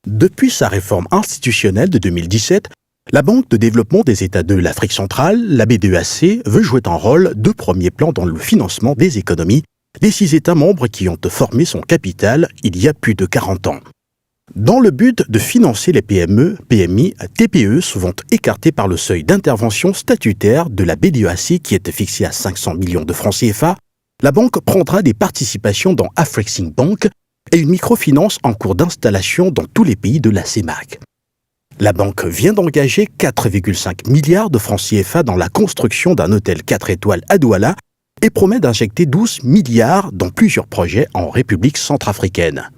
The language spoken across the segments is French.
Depuis sa réforme institutionnelle de 2017, la Banque de développement des États de l'Afrique centrale, la BDEAC, veut jouer un rôle de premier plan dans le financement des économies des 6 États membres qui ont formé son capital il y a plus de 40 ans. Dans le but de financer les PME, PMI, TPE souvent écartés par le seuil d'intervention statutaire de la BDEAC qui est fixé à 500 millions de francs CFA, la banque prendra des participations dans Afrexim Bank et une microfinance en cours d'installation dans tous les pays de la CEMAC. La banque vient d'engager 4,5 milliards de francs CFA dans la construction d'un hôtel 4 étoiles à Douala et promet d'injecter 12 milliards dans plusieurs projets en République centrafricaine.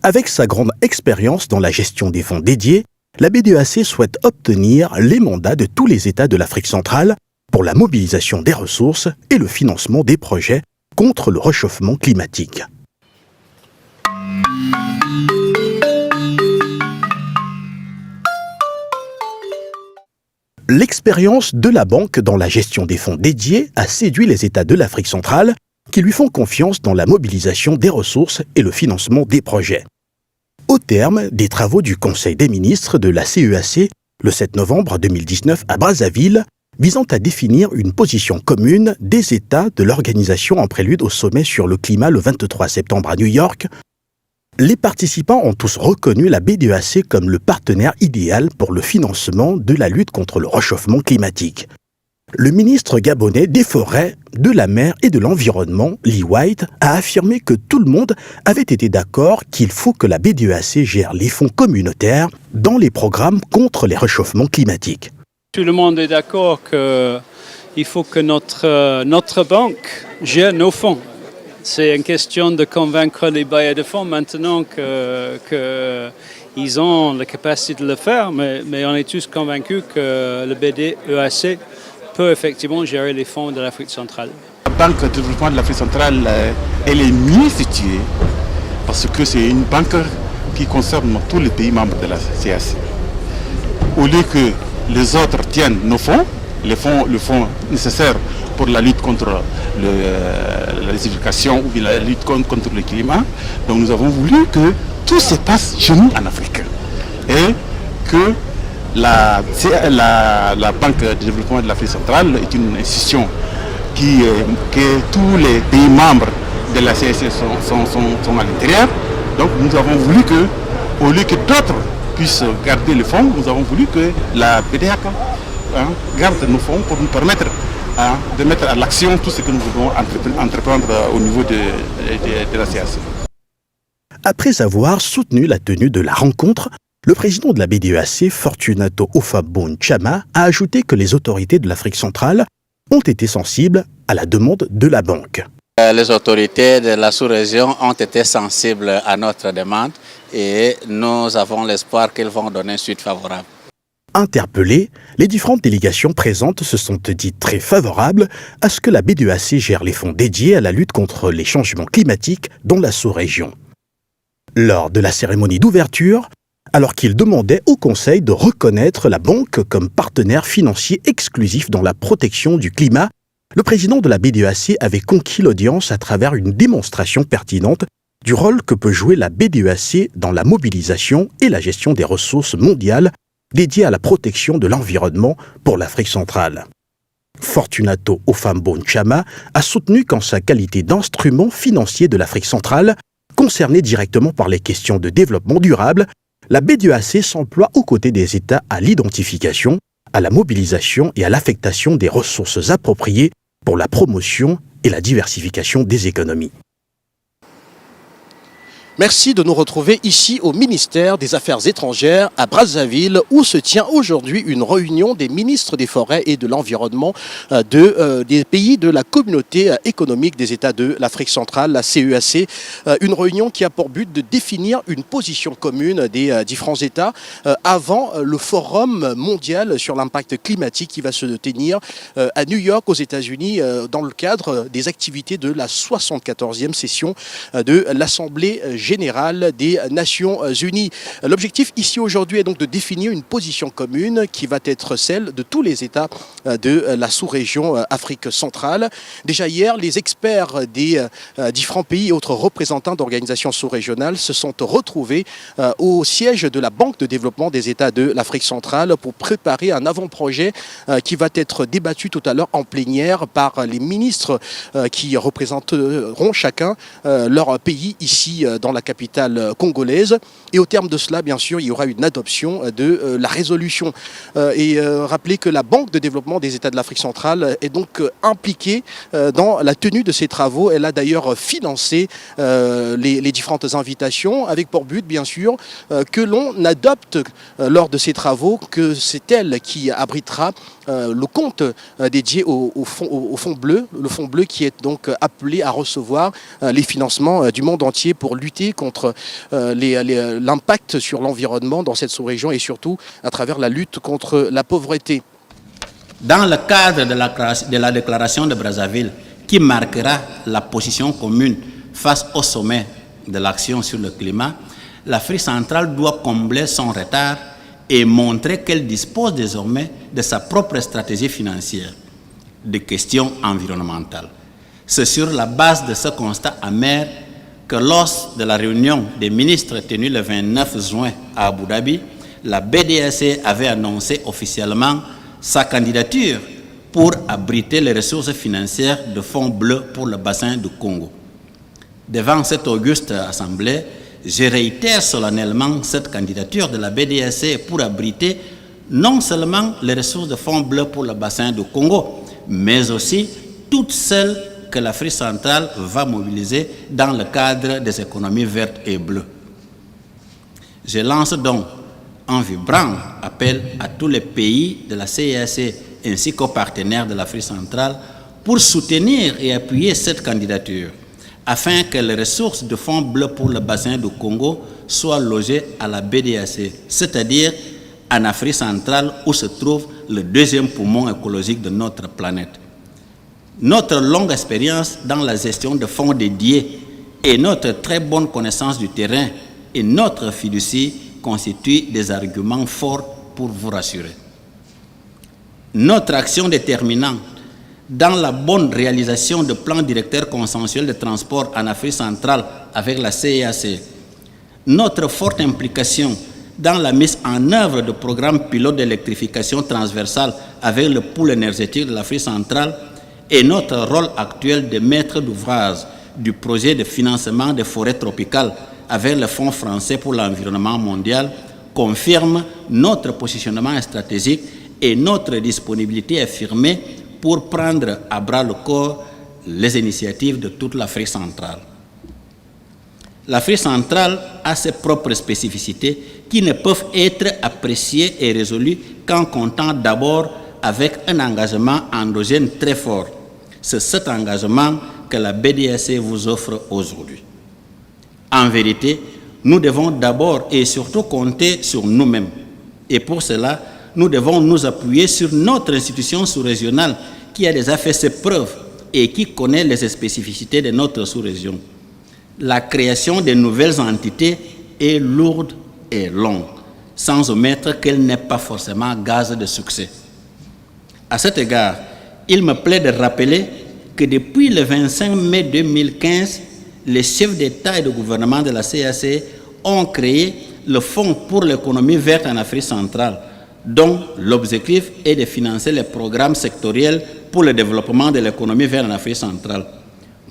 Avec sa grande expérience dans la gestion des fonds dédiés, la BDEAC souhaite obtenir les mandats de tous les États de l'Afrique centrale pour la mobilisation des ressources et le financement des projets contre le réchauffement climatique. L'expérience de la banque dans la gestion des fonds dédiés a séduit les États de l'Afrique centrale qui lui font confiance dans la mobilisation des ressources et le financement des projets. Au terme des travaux du Conseil des ministres de la CEAC, le 7 novembre 2019 à Brazzaville, visant à définir une position commune des États de l'organisation en prélude au sommet sur le climat le 23 septembre à New York, les participants ont tous reconnu la BDEAC comme le partenaire idéal pour le financement de la lutte contre le réchauffement climatique. Le ministre gabonais des Forêts, de la Mer et de l'Environnement, Lee White, a affirmé que tout le monde avait été d'accord qu'il faut que la BDEAC gère les fonds communautaires dans les programmes contre les réchauffements climatiques. Tout le monde est d'accord qu'il faut que notre banque gère nos fonds. C'est une question de convaincre les bailleurs de fonds maintenant qu'ils ont la capacité de le faire, mais on est tous convaincus que le BDEAC peut effectivement gérer les fonds de l'Afrique centrale. La Banque de développement de l'Afrique centrale, elle est mieux située parce que c'est une banque qui concerne tous les pays membres de la CAC. Au lieu que les autres tiennent nos fonds, le fonds nécessaire pour la lutte contre la désertification ou la lutte contre le climat. Donc nous avons voulu que tout se passe chez nous en Afrique et que la Banque de développement de l'Afrique centrale est une institution que tous les pays membres de la CAC sont à l'intérieur. Donc nous avons voulu que, au lieu que d'autres puissent garder les fonds, nous avons voulu que la BDEAC garde nos fonds pour nous permettre de mettre à l'action tout ce que nous voulons entreprendre au niveau de la CAC. Après avoir soutenu la tenue de la rencontre, le président de la BDEAC, Fortunato Ofabon Chama, a ajouté que les autorités de l'Afrique centrale ont été sensibles à la demande de la banque. Les autorités de la sous-région ont été sensibles à notre demande et nous avons l'espoir qu'ils vont donner une suite favorable. Interpellés, les différentes délégations présentes se sont dites très favorables à ce que la BDEAC gère les fonds dédiés à la lutte contre les changements climatiques dans la sous-région. Lors de la cérémonie d'ouverture, alors qu'il demandait au Conseil de reconnaître la banque comme partenaire financier exclusif dans la protection du climat, le président de la BDEAC avait conquis l'audience à travers une démonstration pertinente du rôle que peut jouer la BDEAC dans la mobilisation et la gestion des ressources mondiales dédiées à la protection de l'environnement pour l'Afrique centrale. Fortunato Ofabon Chama a soutenu qu'en sa qualité d'instrument financier de l'Afrique centrale, concerné directement par les questions de développement durable, la BDEAC s'emploie aux côtés des États à l'identification, à la mobilisation et à l'affectation des ressources appropriées pour la promotion et la diversification des économies. Merci de nous retrouver ici au ministère des Affaires étrangères à Brazzaville où se tient aujourd'hui une réunion des ministres des Forêts et de l'Environnement des pays de la communauté économique des États de l'Afrique centrale, la CEAC. Une réunion qui a pour but de définir une position commune des différents États avant le forum mondial sur l'impact climatique qui va se tenir à New York aux États-Unis dans le cadre des activités de la 74e session de l'Assemblée générale des Nations Unies. L'objectif ici aujourd'hui est donc de définir une position commune qui va être celle de tous les États de la sous-région Afrique centrale. Déjà hier, les experts des différents pays et autres représentants d'organisations sous-régionales se sont retrouvés au siège de la Banque de développement des États de l'Afrique centrale pour préparer un avant-projet qui va être débattu tout à l'heure en plénière par les ministres qui représenteront chacun leur pays ici dans la capitale congolaise. Et au terme de cela, bien sûr, il y aura une adoption de la résolution. Et rappelez que la Banque de développement des États de l'Afrique centrale est donc impliquée dans la tenue de ces travaux. Elle a d'ailleurs financé les différentes invitations avec pour but, bien sûr, que l'on adopte lors de ces travaux, que c'est elle qui abritera le compte dédié au fonds bleu, le fonds bleu qui est donc appelé à recevoir les financements du monde entier pour lutter contre l'impact sur l'environnement dans cette sous-région et surtout à travers la lutte contre la pauvreté. Dans le cadre de la déclaration de Brazzaville, qui marquera la position commune face au sommet de l'action sur le climat, l'Afrique centrale doit combler son retard et montrer qu'elle dispose désormais de sa propre stratégie financière de questions environnementales. C'est sur la base de ce constat amer que lors de la réunion des ministres tenue le 29 juin à Abu Dhabi, la BDAC avait annoncé officiellement sa candidature pour abriter les ressources financières de fonds bleus pour le bassin du Congo. Devant cette auguste assemblée, je réitère solennellement cette candidature de la BDAC pour abriter non seulement les ressources de fonds bleus pour le bassin du Congo, mais aussi toutes celles que l'Afrique centrale va mobiliser dans le cadre des économies vertes et bleues. Je lance donc un vibrant appel à tous les pays de la CEEAC ainsi qu'aux partenaires de l'Afrique centrale pour soutenir et appuyer cette candidature, afin que les ressources de fonds bleus pour le bassin du Congo soient logées à la BDAC, c'est-à-dire en Afrique centrale où se trouve le deuxième poumon écologique de notre planète. Notre longue expérience dans la gestion de fonds dédiés et notre très bonne connaissance du terrain et notre fiducie constituent des arguments forts pour vous rassurer. Notre action déterminante dans la bonne réalisation de plans directeurs consensuels de transport en Afrique centrale avec la CEEAC, notre forte implication dans la mise en œuvre de programmes pilotes d'électrification transversale avec le pool énergétique de l'Afrique centrale et notre rôle actuel de maître d'ouvrage du projet de financement des forêts tropicales avec le Fonds français pour l'environnement mondial confirment notre positionnement stratégique et notre disponibilité affirmée pour prendre à bras le corps les initiatives de toute l'Afrique centrale. L'Afrique centrale a ses propres spécificités qui ne peuvent être appréciées et résolues qu'en comptant d'abord avec un engagement endogène très fort. C'est cet engagement que la BDAC vous offre aujourd'hui. En vérité, nous devons d'abord et surtout compter sur nous-mêmes. Et pour cela, nous devons nous appuyer sur notre institution sous-régionale qui a déjà fait ses preuves et qui connaît les spécificités de notre sous-région. La création de nouvelles entités est lourde et longue, sans omettre qu'elle n'est pas forcément gage de succès. À cet égard, il me plaît de rappeler que depuis le 25 mai 2015, les chefs d'État et de gouvernement de la CEEAC ont créé le Fonds pour l'économie verte en Afrique centrale, dont l'objectif est de financer les programmes sectoriels pour le développement de l'économie verte en Afrique centrale.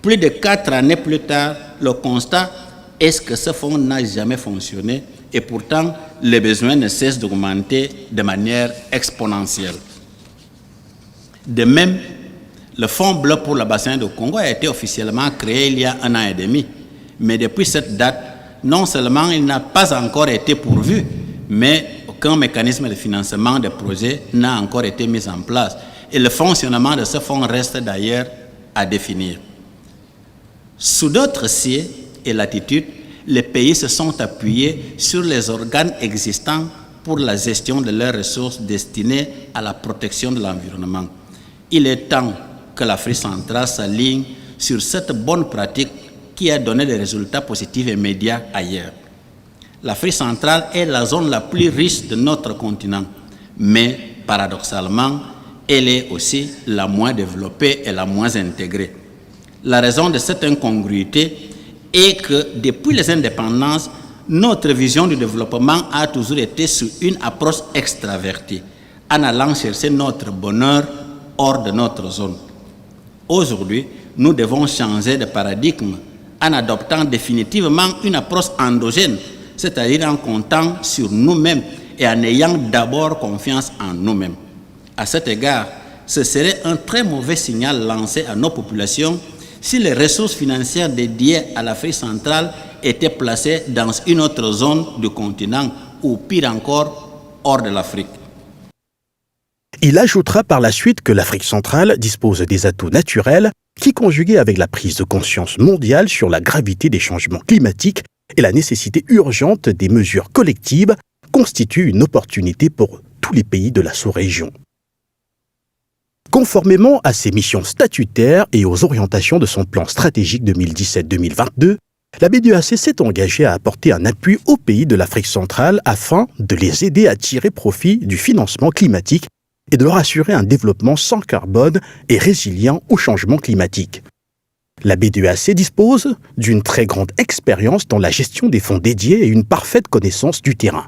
Plus de 4 années plus tard, le constat est que ce fonds n'a jamais fonctionné et pourtant les besoins ne cessent d'augmenter de manière exponentielle. De même, le Fonds bleu pour le bassin du Congo a été officiellement créé il y a 1 an et demi, mais depuis cette date, non seulement il n'a pas encore été pourvu, mais aucun mécanisme de financement des projets n'a encore été mis en place et le fonctionnement de ce fonds reste d'ailleurs à définir. Sous d'autres cieux et latitudes, les pays se sont appuyés sur les organes existants pour la gestion de leurs ressources destinées à la protection de l'environnement. Il est temps que l'Afrique centrale s'aligne sur cette bonne pratique qui a donné des résultats positifs et immédiats ailleurs. L'Afrique centrale est la zone la plus riche de notre continent, mais paradoxalement, elle est aussi la moins développée et la moins intégrée. La raison de cette incongruité est que depuis les indépendances, notre vision du développement a toujours été sur une approche extravertie, en allant chercher notre bonheur hors de notre zone. Aujourd'hui, nous devons changer de paradigme en adoptant définitivement une approche endogène, c'est-à-dire en comptant sur nous-mêmes et en ayant d'abord confiance en nous-mêmes. À cet égard, ce serait un très mauvais signal lancé à nos populations si les ressources financières dédiées à l'Afrique centrale étaient placées dans une autre zone du continent ou pire encore, hors de l'Afrique. Il ajoutera par la suite que l'Afrique centrale dispose des atouts naturels qui, conjugués avec la prise de conscience mondiale sur la gravité des changements climatiques et la nécessité urgente des mesures collectives, constituent une opportunité pour tous les pays de la sous-région. Conformément à ses missions statutaires et aux orientations de son plan stratégique 2017-2022, la B2AC s'est engagée à apporter un appui aux pays de l'Afrique centrale afin de les aider à tirer profit du financement climatique et de leur assurer un développement sans carbone et résilient au changement climatique. La B2AC dispose d'une très grande expérience dans la gestion des fonds dédiés et une parfaite connaissance du terrain.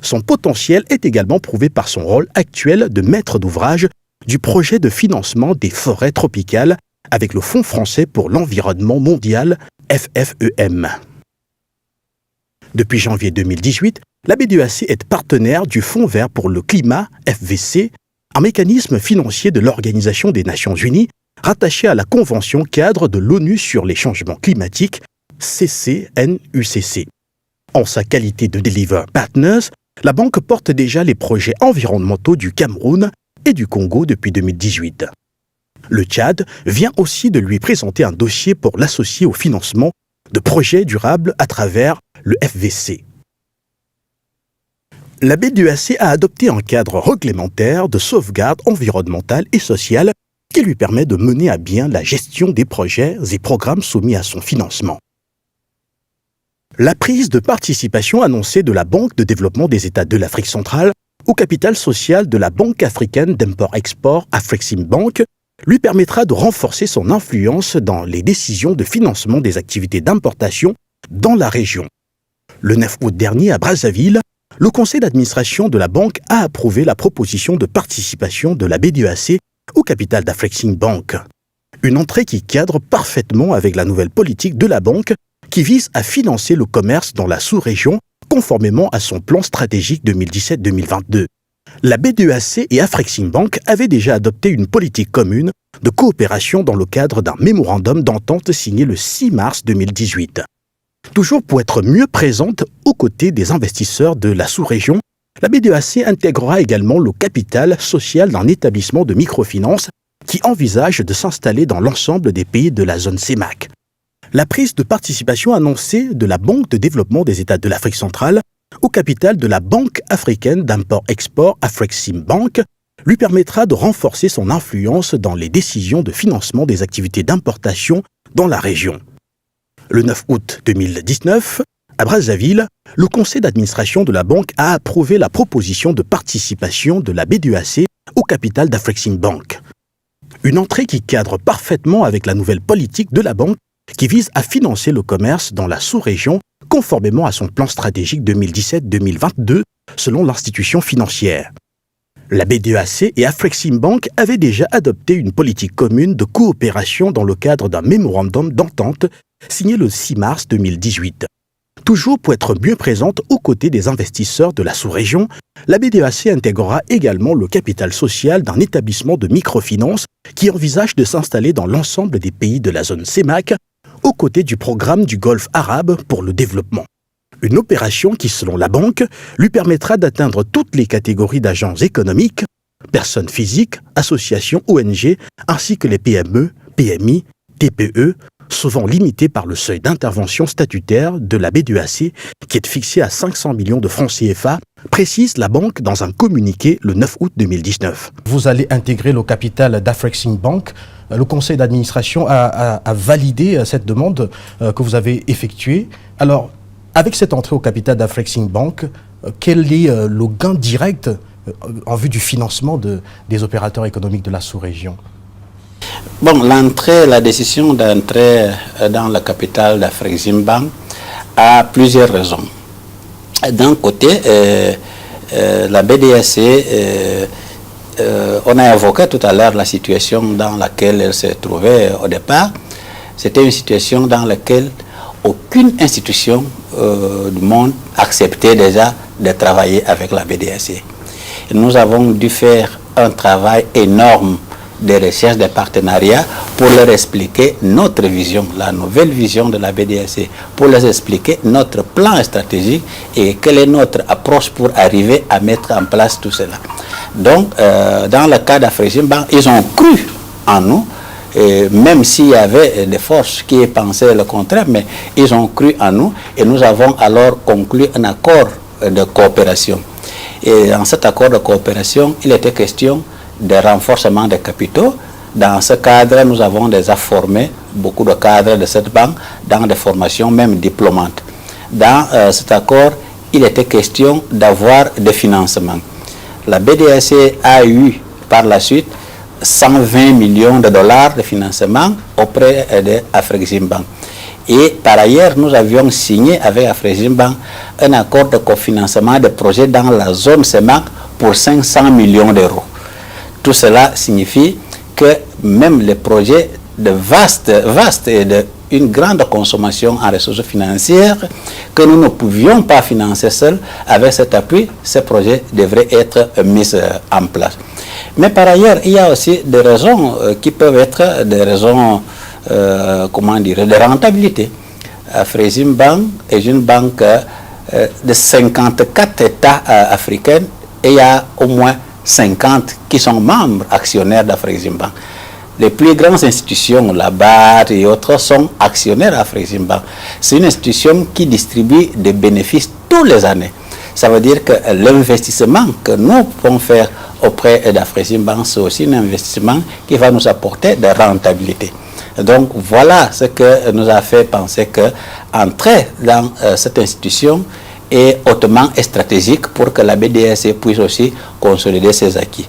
Son potentiel est également prouvé par son rôle actuel de maître d'ouvrage du projet de financement des forêts tropicales avec le Fonds français pour l'environnement mondial, FFEM. Depuis janvier 2018, la B2AC est partenaire du Fonds vert pour le climat, FVC, un mécanisme financier de l'Organisation des Nations Unies rattaché à la Convention cadre de l'ONU sur les changements climatiques, CCNUCC. En sa qualité de Deliver Partners, la banque porte déjà les projets environnementaux du Cameroun et du Congo depuis 2018. Le Tchad vient aussi de lui présenter un dossier pour l'associer au financement de projets durables à travers le FVC. La B2AC a adopté un cadre réglementaire de sauvegarde environnementale et sociale qui lui permet de mener à bien la gestion des projets et programmes soumis à son financement. La prise de participation annoncée de la Banque de développement des États de l'Afrique centrale au capital social de la Banque africaine d'import-export Afreximbank lui permettra de renforcer son influence dans les décisions de financement des activités d'importation dans la région. Le 9 août dernier, à Brazzaville, le conseil d'administration de la banque a approuvé la proposition de participation de la B2AC au capital d'Afreximbank. Une entrée qui cadre parfaitement avec la nouvelle politique de la banque qui vise à financer le commerce dans la sous-région conformément à son plan stratégique 2017-2022. La B2AC et Afreximbank avaient déjà adopté une politique commune de coopération dans le cadre d'un mémorandum d'entente signé le 6 mars 2018. Toujours pour être mieux présente aux côtés des investisseurs de la sous-région, la B2AC intégrera également le capital social d'un établissement de microfinance qui envisage de s'installer dans l'ensemble des pays de la zone CEMAC. La prise de participation annoncée de la Banque de développement des États de l'Afrique centrale au capital de la Banque africaine d'import-export Afreximbank lui permettra de renforcer son influence dans les décisions de financement des activités d'importation dans la région. Le 9 août 2019, à Brazzaville, le conseil d'administration de la banque a approuvé la proposition de participation de la B2AC au capital d'Afreximbank. Une entrée qui cadre parfaitement avec la nouvelle politique de la banque qui vise à financer le commerce dans la sous-région conformément à son plan stratégique 2017-2022 selon l'institution financière. La B2AC et Afreximbank avaient déjà adopté une politique commune de coopération dans le cadre d'un mémorandum d'entente signé le 6 mars 2018. Toujours pour être mieux présente aux côtés des investisseurs de la sous-région, la B2AC intégrera également le capital social d'un établissement de microfinance qui envisage de s'installer dans l'ensemble des pays de la zone CEMAC, aux côtés du programme du Golfe arabe pour le développement. Une opération qui, selon la banque, lui permettra d'atteindre toutes les catégories d'agents économiques, personnes physiques, associations, ONG, ainsi que les PME, PMI, TPE, souvent limitées par le seuil d'intervention statutaire de la B2AC, qui est fixé à 500 millions de francs CFA, précise la banque dans un communiqué le 9 août 2019. Vous allez intégrer le capital d'Afreximbank. le conseil d'administration a validé cette demande que vous avez effectuée. Alors, avec cette entrée au capital d'Afreximbank, quel est le gain direct en vue du financement des opérateurs économiques de la sous-région? Bon, la décision d'entrer dans le capital d'Afreximbank a plusieurs raisons. D'un côté, la BDAC, on a évoqué tout à l'heure la situation dans laquelle elle se trouvait au départ. C'était une situation dans laquelle aucune institution du monde acceptait déjà de travailler avec la BDAC. Nous avons dû faire un travail énorme de recherche, de partenariat pour leur expliquer notre vision, la nouvelle vision de la BDAC, pour leur expliquer notre plan stratégique et quelle est notre approche pour arriver à mettre en place tout cela. Donc, dans le cas d'Afreximbank, ils ont cru en nous, et même s'il y avait des forces qui pensaient le contraire, mais ils ont cru en nous et nous avons alors conclu un accord de coopération. Et dans cet accord de coopération, il était question de renforcement des capitaux. Dans ce cadre, nous avons déjà formé beaucoup de cadres de cette banque dans des formations même diplômantes. Dans cet accord, il était question d'avoir des financements. La BDAC a eu par la suite 120 millions de dollars de financement auprès de Afreximbank. Et par ailleurs, nous avions signé avec Afreximbank un accord de cofinancement de projets dans la zone CEMAC pour 500 millions d'euros. Tout cela signifie que même les projets de vastes et de une grande consommation en ressources financières que nous ne pouvions pas financer seuls, avec cet appui, ces projets devraient être mis en place. Mais par ailleurs, il y a aussi des raisons qui peuvent être des raisons, de rentabilité. Afreximbank est une banque de 54 États africains et il y a au moins 50 qui sont membres actionnaires d'Afreximbank. Les plus grandes institutions, la BAD et autres, sont actionnaires d'Afreximbank. C'est une institution qui distribue des bénéfices tous les années. Ça veut dire que l'investissement que nous pouvons faire auprès d'Afreximbank, c'est aussi un investissement qui va nous apporter de rentabilité. Donc voilà ce que nous a fait penser qu'entrer dans cette institution est hautement stratégique pour que la BDAC puisse aussi consolider ses acquis.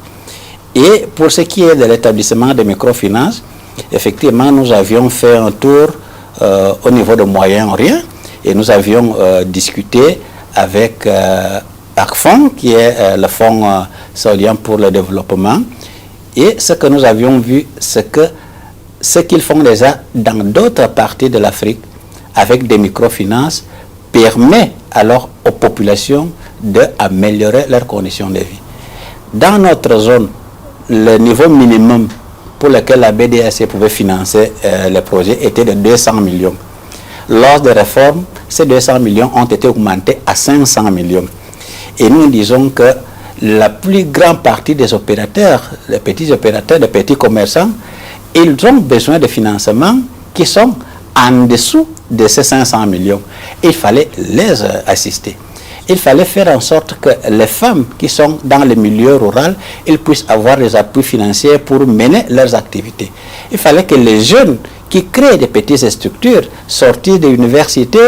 Et pour ce qui est de l'établissement de microfinance, effectivement, nous avions fait un tour au niveau de Moyen-Orient et nous avions discuté avec ACFON, qui est le Fonds saoudien pour le développement. Et ce que nous avions vu, c'est que ce qu'ils font déjà dans d'autres parties de l'Afrique avec des microfinances permet alors aux populations d'améliorer leurs conditions de vie. Dans notre zone, le niveau minimum pour lequel la BDAC pouvait financer les projets était de 200 millions. Lors des réformes, ces 200 millions ont été augmentés à 500 millions. Et nous disons que la plus grande partie des opérateurs, les petits commerçants, ils ont besoin de financements qui sont en dessous de ces 500 millions. Il fallait les assister. Il fallait faire en sorte que les femmes qui sont dans le milieu rural, ils puissent avoir des appuis financiers pour mener leurs activités. Il fallait que les jeunes qui créent des petites structures sorties de l'université,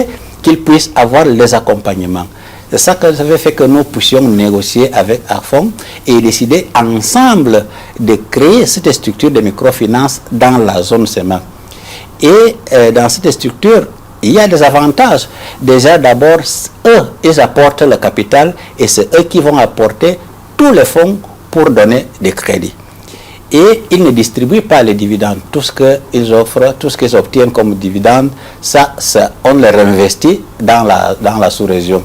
qu'ils puissent avoir les accompagnements. C'est ça que ça avait fait que nous puissions négocier avec AFON et décider ensemble de créer cette structure de microfinance dans la zone CEMAC. Et dans cette structure, il y a des avantages. Déjà, d'abord, eux, ils apportent le capital et c'est eux qui vont apporter tous les fonds pour donner des crédits. Et ils ne distribuent pas les dividendes. Tout ce qu'ils offrent, tout ce qu'ils obtiennent comme dividendes, ça, on le réinvestit dans la sous-région.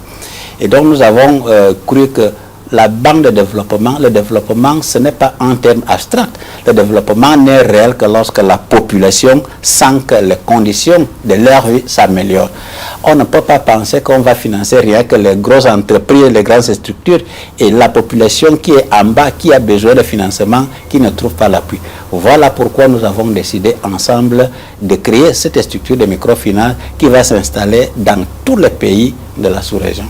Et donc, nous avons cru que la banque de développement, le développement, ce n'est pas un terme abstrait. Le développement n'est réel que lorsque la population sent que les conditions de leur vie s'améliorent. On ne peut pas penser qu'on va financer rien que les grosses entreprises, les grandes structures et la population qui est en bas, qui a besoin de financement, qui ne trouve pas l'appui. Voilà pourquoi nous avons décidé ensemble de créer cette structure de microfinance qui va s'installer dans tous les pays de la sous-région.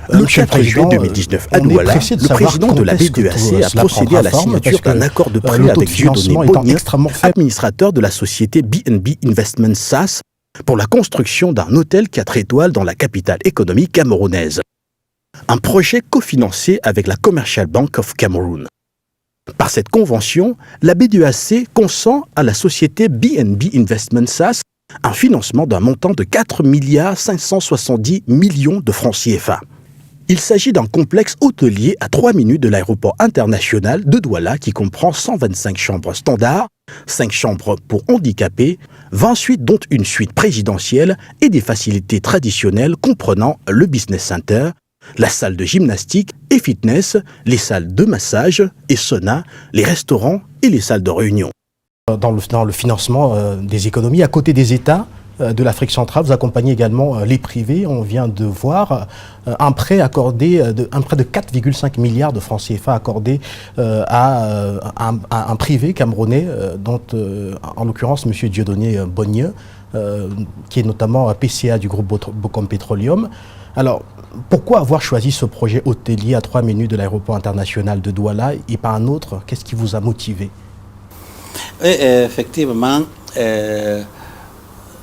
Le 4 juillet 2019 à Douala, le président de la BDEAC a procédé à la signature d'un accord de prêt avec Dieudonné Bonnier, administrateur de la société BNB Investment SAS, pour la construction d'un hôtel 4 étoiles dans la capitale économique camerounaise. Un projet cofinancé avec la Commercial Bank of Cameroon. Par cette convention, la BDEAC consent à la société BNB Investment SAS un financement d'un montant de 4 570 millions de francs CFA. Il s'agit d'un complexe hôtelier à 3 minutes de l'aéroport international de Douala qui comprend 125 chambres standards, 5 chambres pour handicapés, 20 suites dont une suite présidentielle et des facilités traditionnelles comprenant le business center, la salle de gymnastique et fitness, les salles de massage et sauna, les restaurants et les salles de réunion. Dans le financement des économies, à côté des États de l'Afrique centrale, vous accompagnez également les privés. On vient de voir un prêt accordé, un prêt de 4,5 milliards de francs CFA accordé à un privé camerounais, dont en l'occurrence M. Dieudonné Bonnier, qui est notamment PCA du groupe Bocom Petroleum. Alors, pourquoi avoir choisi ce projet hôtelier à 3 minutes de l'aéroport international de Douala et pas un autre? Qu'est-ce qui vous a motivé? Oui, effectivement,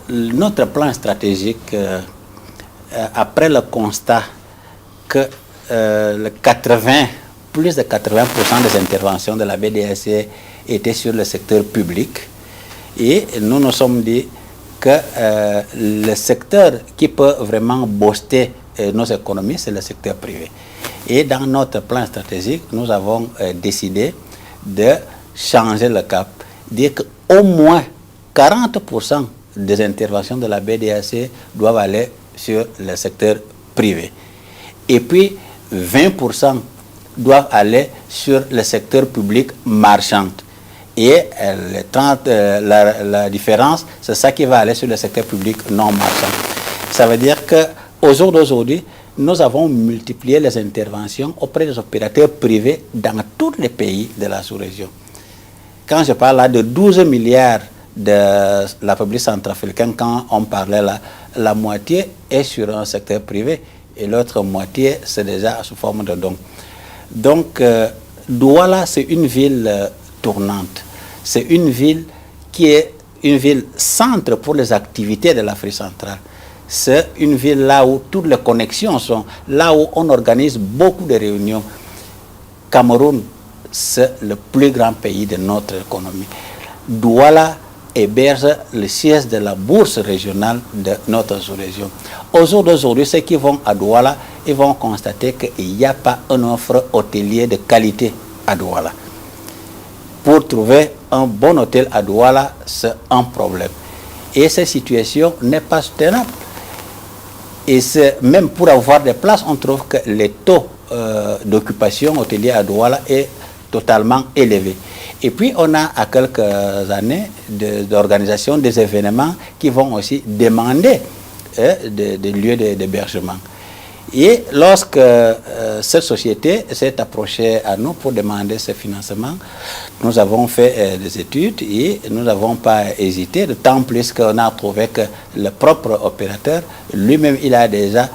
notre plan stratégique, après le constat que plus de 80% des interventions de la BDEAC étaient sur le secteur public, et nous nous sommes dit que le secteur qui peut vraiment booster nos économies, c'est le secteur privé. Et dans notre plan stratégique, nous avons décidé de changer le cap, dire qu'au moins 40% des interventions de la BDEAC doivent aller sur le secteur privé. Et puis 20% doivent aller sur le secteur public marchand. Et la différence, c'est ça qui va aller sur le secteur public non marchand. Ça veut dire qu'au jour d'aujourd'hui, nous avons multiplié les interventions auprès des opérateurs privés dans tous les pays de la sous-région. Quand je parle là de 12 milliards de la République centrafricaine, quand on parlait là, la moitié est sur un secteur privé et l'autre moitié, c'est déjà sous forme de dons. Donc, Douala, c'est une ville tournante. C'est une ville qui est une ville centre pour les activités de l'Afrique centrale. C'est une ville là où toutes les connexions sont, là où on organise beaucoup de réunions. Cameroun, c'est le plus grand pays de notre économie. Douala héberge le siège de la bourse régionale de notre sous-région. Au jour d'aujourd'hui, ceux qui vont à Douala, ils vont constater qu'il n'y a pas une offre hôtelière de qualité à Douala. Pour trouver un bon hôtel à Douala, c'est un problème. Et cette situation n'est pas soutenable. Et même pour avoir des places, on trouve que les taux d'occupation hôtelière à Douala est totalement élevé. Et puis, on a à quelques années d'organisation des événements qui vont aussi demander des lieux d'hébergement. Et lorsque cette société s'est approchée à nous pour demander ce financement, nous avons fait des études et nous n'avons pas hésité, d'autant plus qu'on a trouvé que le propre opérateur, lui-même, il a déjà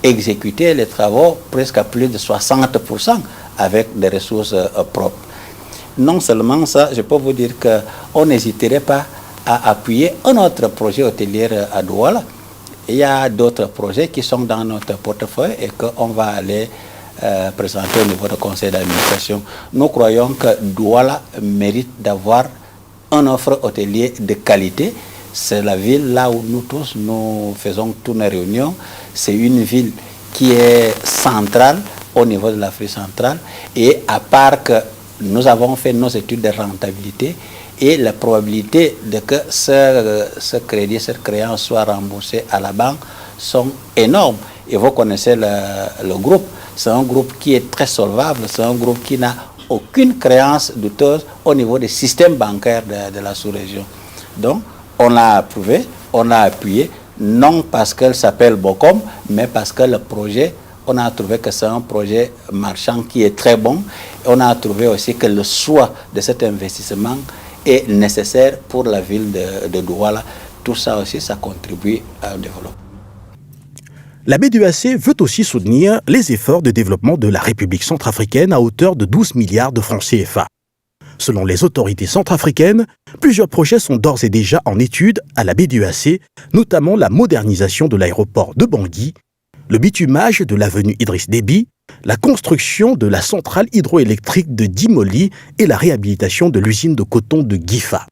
exécuté les travaux presque à plus de 60% avec des ressources propres. Non seulement ça, je peux vous dire qu'on n'hésiterait pas à appuyer un autre projet hôtelier à Douala. Il y a d'autres projets qui sont dans notre portefeuille et qu'on va aller présenter au niveau du conseil d'administration. Nous croyons que Douala mérite d'avoir une offre hôtelière de qualité. C'est la ville là où nous tous, nous faisons toutes nos réunions. C'est une ville qui est centrale au niveau de l'Afrique centrale. Et à part que nous avons fait nos études de rentabilité, et la probabilité de que ce crédit, cette créance soit remboursée à la banque sont énormes. Et vous connaissez le groupe. C'est un groupe qui est très solvable. C'est un groupe qui n'a aucune créance douteuse au niveau des systèmes bancaires de la sous-région. Donc, on a approuvé, on a appuyé non parce qu'elle s'appelle Bocom, mais parce que le projet, on a trouvé que c'est un projet marchand qui est très bon. On a trouvé aussi que le choix de cet investissement est nécessaire pour la ville de Douala. Tout ça aussi, ça contribue au développement. La BDEAC veut aussi soutenir les efforts de développement de la République centrafricaine à hauteur de 12 milliards de francs CFA. Selon les autorités centrafricaines, plusieurs projets sont d'ores et déjà en étude à la BDEAC, notamment la modernisation de l'aéroport de Bangui, le bitumage de l'avenue Idriss Déby, la construction de la centrale hydroélectrique de Dimoli et la réhabilitation de l'usine de coton de Gifa.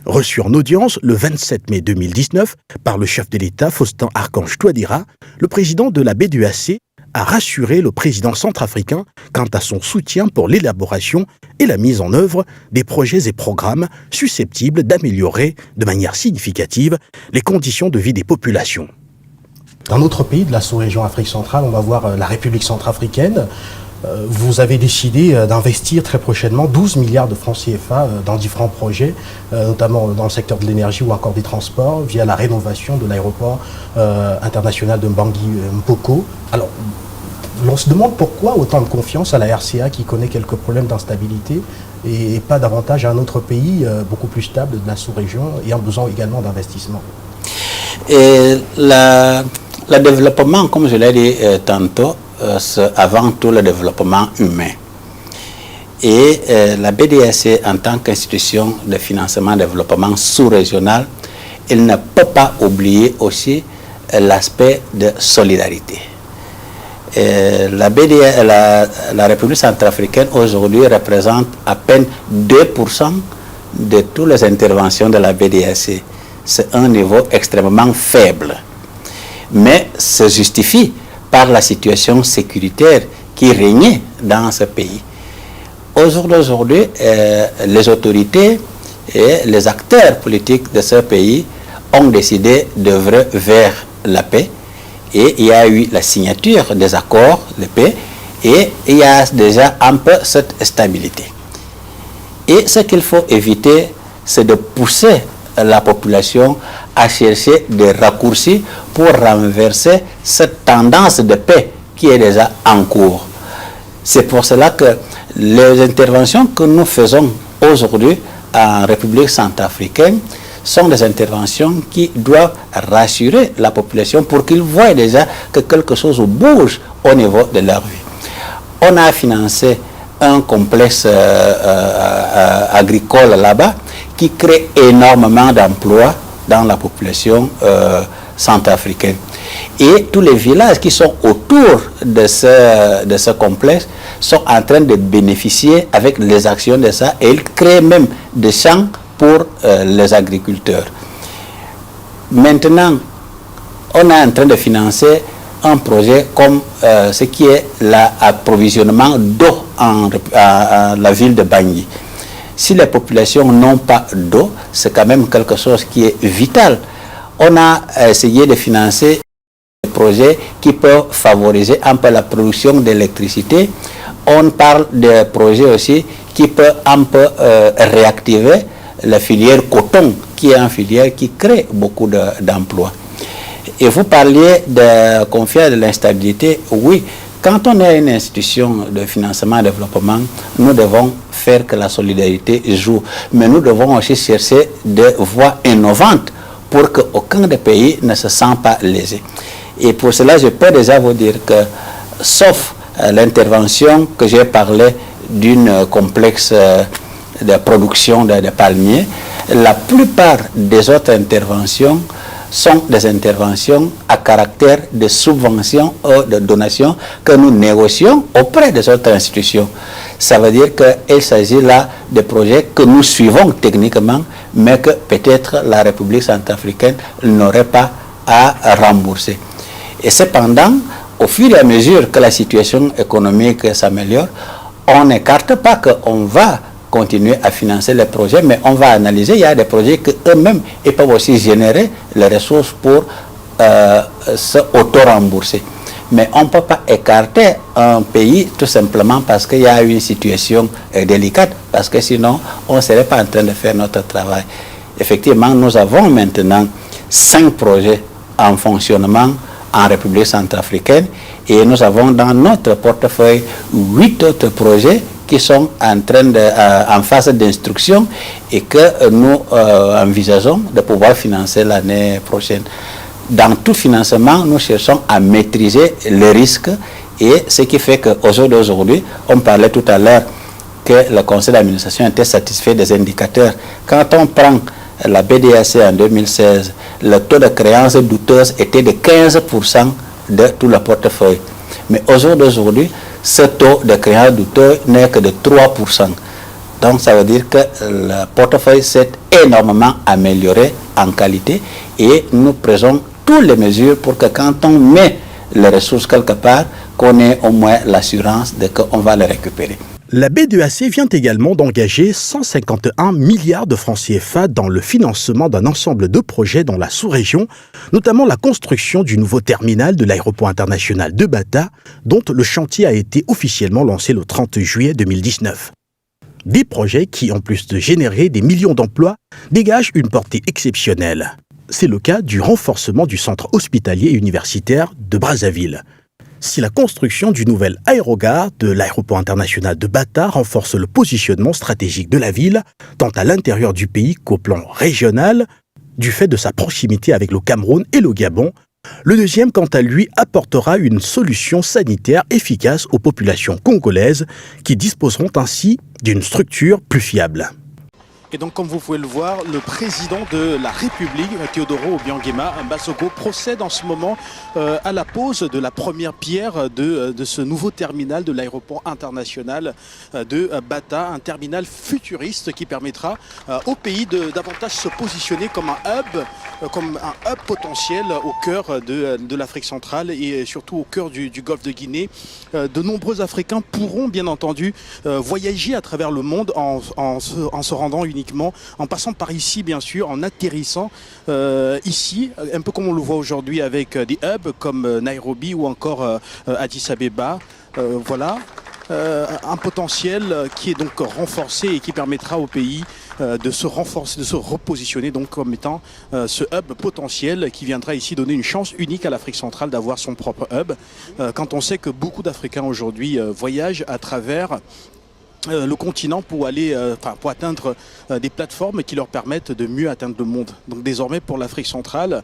Reçu en audience le 27 mai 2019 par le chef de l'État Faustin Archange Touadéra, le président de la BDEAC a rassuré le président centrafricain quant à son soutien pour l'élaboration et la mise en œuvre des projets et programmes susceptibles d'améliorer de manière significative les conditions de vie des populations. Dans notre pays de la sous-région Afrique centrale, on va voir la République centrafricaine. Vous avez décidé d'investir très prochainement 12 milliards de francs CFA dans différents projets, notamment dans le secteur de l'énergie ou encore des transports, via la rénovation de l'aéroport international de Bangui-Mpoko. Alors, on se demande pourquoi autant de confiance à la RCA qui connaît quelques problèmes d'instabilité et pas davantage à un autre pays beaucoup plus stable de la sous-région et en besoin également d'investissement. Et le développement, comme je l'ai dit tantôt, c'est avant tout le développement humain. Et la BDEAC, en tant qu'institution de financement et développement sous-régional, elle ne peut pas oublier aussi l'aspect de solidarité. La République centrafricaine aujourd'hui représente à peine 2% de toutes les interventions de la BDEAC. C'est un niveau extrêmement faible. Mais se justifie par la situation sécuritaire qui régnait dans ce pays. Aujourd'hui, les autorités et les acteurs politiques de ce pays ont décidé d'œuvrer vers la paix et il y a eu la signature des accords de paix et il y a déjà un peu cette stabilité. Et ce qu'il faut éviter, c'est de pousser la population à chercher des raccourcis pour renverser cette tendance de paix qui est déjà en cours. C'est pour cela que les interventions que nous faisons aujourd'hui en République centrafricaine sont des interventions qui doivent rassurer la population pour qu'ils voient déjà que quelque chose bouge au niveau de leur vie. On a financé un complexe agricole là-bas qui crée énormément d'emplois dans la population centrafricaine. Et tous les villages qui sont autour de ce complexe sont en train de bénéficier avec les actions de ça et ils créent même des champs pour les agriculteurs. Maintenant, on est en train de financer un projet comme ce qui est l'approvisionnement d'eau à la ville de Bangui. Si les populations n'ont pas d'eau, c'est quand même quelque chose qui est vital. On a essayé de financer des projets qui peuvent favoriser un peu la production d'électricité. On parle de projets aussi qui peuvent un peu réactiver la filière coton, qui est une filière qui crée beaucoup d'emplois. Et vous parliez de confiance de l'instabilité. Oui, quand on est une institution de financement et développement, nous devons faire que la solidarité joue. Mais nous devons aussi chercher des voies innovantes pour qu'aucun des pays ne se sente pas lésé. Et pour cela, je peux déjà vous dire que, sauf l'intervention que j'ai parlé d'une complexe de production de palmiers, la plupart des autres interventions sont des interventions à caractère de subvention ou de donation que nous négocions auprès des autres institutions. Ça veut dire qu'il s'agit là de projets que nous suivons techniquement, mais que peut-être la République centrafricaine n'aurait pas à rembourser. Et cependant, au fur et à mesure que la situation économique s'améliore, on n'écarte pas qu'on va continuer à financer les projets, mais on va analyser, il y a des projets qu'eux-mêmes ils peuvent aussi générer les ressources pour se auto-rembourser. Mais on ne peut pas écarter un pays tout simplement parce qu'il y a une situation délicate, parce que sinon on ne serait pas en train de faire notre travail. Effectivement, nous avons maintenant 5 projets en fonctionnement en République centrafricaine et nous avons dans notre portefeuille 8 autres projets qui sont en phase d'instruction et que nous envisageons de pouvoir financer l'année prochaine. Dans tout financement, nous cherchons à maîtriser les risques et ce qui fait qu'au jour d'aujourd'hui, on parlait tout à l'heure que le conseil d'administration était satisfait des indicateurs. Quand on prend la BDAC en 2016, le taux de créance douteuse était de 15% de tout le portefeuille. Mais au jour d'aujourd'hui, ce taux de créance douteuse n'est que de 3%. Donc ça veut dire que le portefeuille s'est énormément amélioré en qualité et nous prenons toutes les mesures pour que quand on met les ressources quelque part, qu'on ait au moins l'assurance de qu'on va les récupérer. La BDAC vient également d'engager 151 milliards de francs CFA dans le financement d'un ensemble de projets dans la sous-région, notamment la construction du nouveau terminal de l'aéroport international de Bata, dont le chantier a été officiellement lancé le 30 juillet 2019. Des projets qui, en plus de générer des millions d'emplois, dégagent une portée exceptionnelle. C'est le cas du renforcement du centre hospitalier et universitaire de Brazzaville. Si la construction du nouvel aérogare de l'aéroport international de Bata renforce le positionnement stratégique de la ville, tant à l'intérieur du pays qu'au plan régional, du fait de sa proximité avec le Cameroun et le Gabon, le deuxième, quant à lui, apportera une solution sanitaire efficace aux populations congolaises qui disposeront ainsi d'une structure plus fiable. Et donc, comme vous pouvez le voir, le président de la République, Théodoro Obiang-Nguema Mbasogo, procède en ce moment à la pose de la première pierre de ce nouveau terminal de l'aéroport international de Bata, un terminal futuriste qui permettra au pays de davantage se positionner comme un hub potentiel au cœur de l'Afrique centrale et surtout au cœur du golfe de Guinée. De nombreux Africains pourront bien entendu voyager à travers le monde en se rendant uniquement en passant par ici, bien sûr, en atterrissant ici, un peu comme on le voit aujourd'hui avec des hubs comme Nairobi ou encore Addis Abeba. Voilà. Un potentiel qui est donc renforcé et qui permettra au pays de se renforcer, de se repositionner donc comme étant ce hub potentiel qui viendra ici donner une chance unique à l'Afrique centrale d'avoir son propre hub. Quand on sait que beaucoup d'Africains aujourd'hui voyagent à travers le continent pour atteindre des plateformes qui leur permettent de mieux atteindre le monde. Donc désormais pour l'Afrique centrale,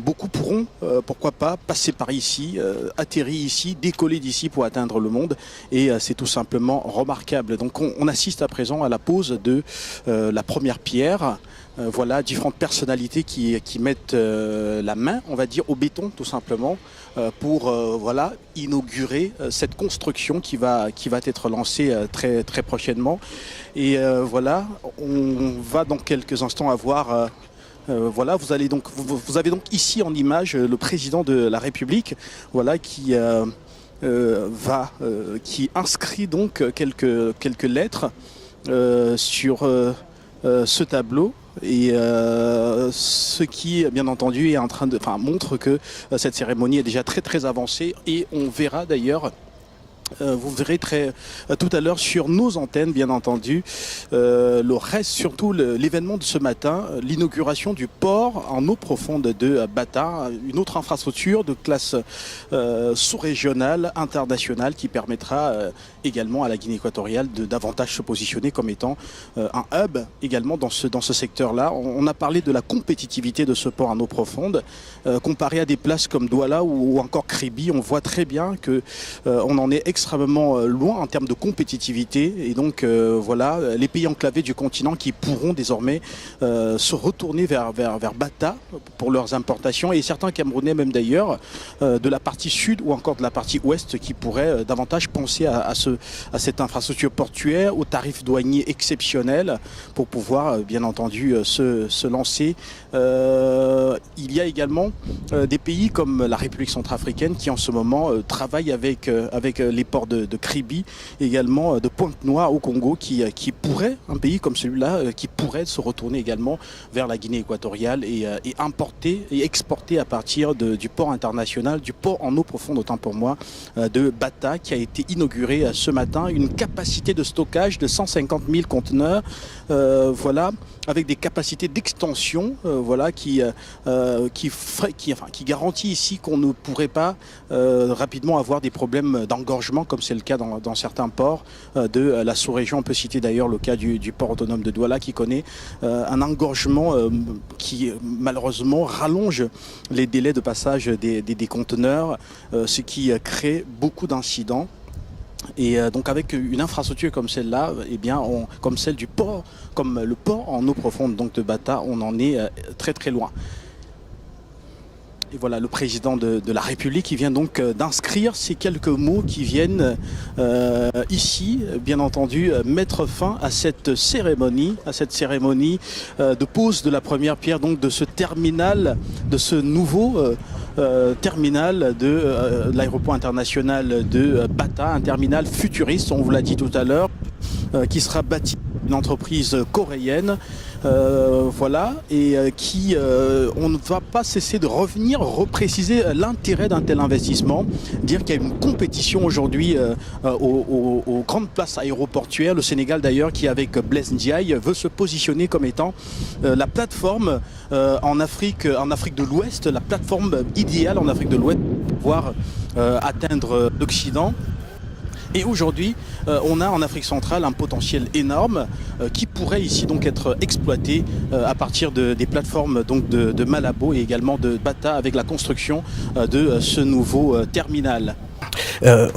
beaucoup pourront, pourquoi pas, passer par ici, atterrir ici, décoller d'ici pour atteindre le monde et c'est tout simplement remarquable. Donc on assiste à présent à la pose de la première pierre. Voilà, différentes personnalités qui mettent la main, on va dire, au béton tout simplement pour voilà, inaugurer cette construction qui va être lancée très, très prochainement. Et voilà, on va dans quelques instants avoir... voilà, vous avez donc ici en image le président de la République, voilà, qui inscrit donc quelques lettres sur ce tableau. Et ce qui, bien entendu, est montre que cette cérémonie est déjà très très avancée et on verra d'ailleurs. Vous verrez tout à l'heure sur nos antennes, bien entendu, le reste, surtout l'événement de ce matin, l'inauguration du port en eau profonde de Bata, une autre infrastructure de classe sous-régionale, internationale, qui permettra également à la Guinée équatoriale de davantage se positionner comme étant un hub également dans ce secteur-là. On a parlé de la compétitivité de ce port en eau profonde, comparé à des places comme Douala ou encore Kribi, on voit très bien que on en est extrêmement loin en termes de compétitivité et donc voilà, les pays enclavés du continent qui pourront désormais se retourner vers Bata pour leurs importations et certains Camerounais même d'ailleurs de la partie sud ou encore de la partie ouest qui pourraient davantage penser à cette infrastructure portuaire aux tarifs douaniers exceptionnels pour pouvoir bien entendu se lancer. Il y a également des pays comme la République centrafricaine qui en ce moment travaillent avec les ports de Kribi, également de Pointe-Noire au Congo, qui pourrait, un pays comme celui-là, qui pourrait se retourner également vers la Guinée équatoriale et importer et exporter à partir du port international, du port en eau profonde, autant pour moi, de Bata, qui a été inauguré ce matin, une capacité de stockage de 150 000 conteneurs, voilà, avec des capacités d'extension, voilà, qui garantit ici qu'on ne pourrait pas rapidement avoir des problèmes d'engorgement, comme c'est le cas dans certains ports de la sous-région. On peut citer d'ailleurs le cas du port autonome de Douala, qui connaît un engorgement qui malheureusement rallonge les délais de passage des conteneurs, ce qui crée beaucoup d'incidents. Et donc avec une infrastructure comme celle-là, eh bien, comme celle du port, comme le port en eau profonde donc de Bata, on en est très très loin. Et voilà le président de la République qui vient donc d'inscrire ces quelques mots qui viennent ici, bien entendu, mettre fin à cette cérémonie de pose de la première pierre donc de ce terminal, de ce nouveau terminal de l'aéroport international de Bata, un terminal futuriste, on vous l'a dit tout à l'heure, qui sera bâti par une entreprise coréenne, voilà, et qui, on ne va pas cesser de repréciser l'intérêt d'un tel investissement, dire qu'il y a une compétition aujourd'hui aux grandes places aéroportuaires. Le Sénégal d'ailleurs, qui avec Blaise Ndiaye veut se positionner comme étant la plateforme en Afrique de l'Ouest, la plateforme idéale en Afrique de l'Ouest pour pouvoir atteindre l'Occident. Et aujourd'hui, on a en Afrique centrale un potentiel énorme qui pourrait ici donc être exploité à partir des plateformes donc de Malabo et également de Bata, avec la construction de ce nouveau terminal.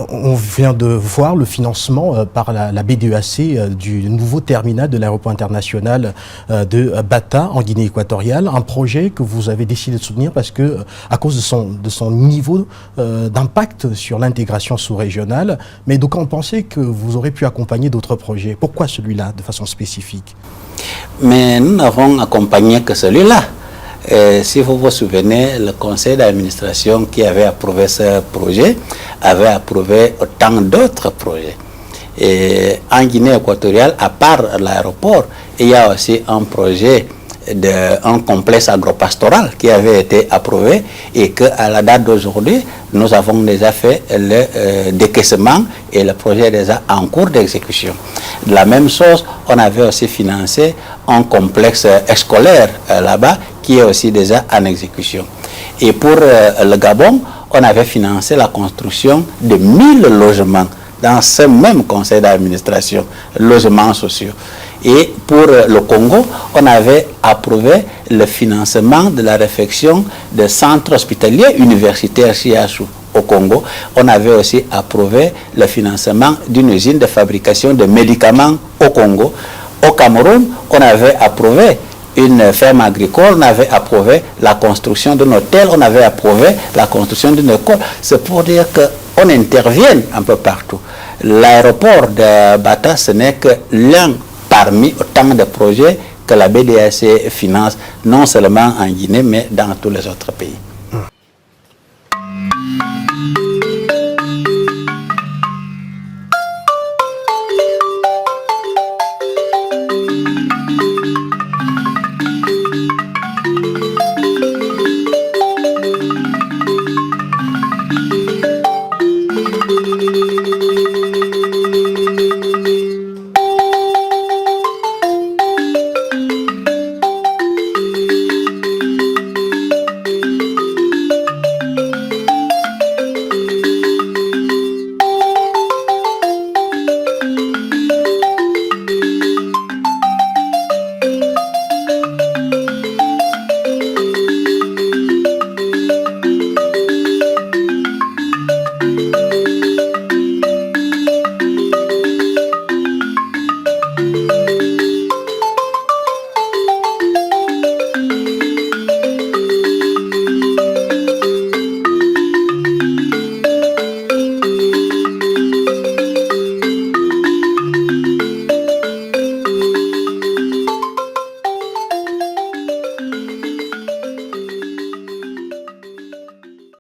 On vient de voir le financement par la BDEAC du nouveau terminal de l'aéroport international de Bata en Guinée équatoriale, un projet que vous avez décidé de soutenir parce que, à cause de son niveau d'impact sur l'intégration sous-régionale, mais donc on pensait que vous aurez pu accompagner d'autres projets. Pourquoi celui-là de façon spécifique? Mais nous n'avons accompagné que celui-là. Si vous vous souvenez, le conseil d'administration qui avait approuvé ce projet avait approuvé autant d'autres projets. Et en Guinée équatoriale, à part l'aéroport, il y a aussi un projet d'un complexe agropastoral qui avait été approuvé et qu'à la date d'aujourd'hui, nous avons déjà fait le décaissement et le projet est déjà en cours d'exécution. De la même chose, on avait aussi financé un complexe scolaire là-bas qui est aussi déjà en exécution. Et pour le Gabon, on avait financé la construction de 1000 logements dans ce même conseil d'administration, logements sociaux. Et pour le Congo, on avait approuvé le financement de la réfection de centres hospitaliers universitaires CHU au Congo. On avait aussi approuvé le financement d'une usine de fabrication de médicaments au Congo. Au Cameroun, on avait approuvé une ferme agricole, on avait approuvé la construction d'un hôtel, on avait approuvé la construction d'une école. C'est pour dire qu'on intervient un peu partout. L'aéroport de Bata, ce n'est que l'un parmi autant de projets que la BDAC finance, non seulement en Guinée, mais dans tous les autres pays.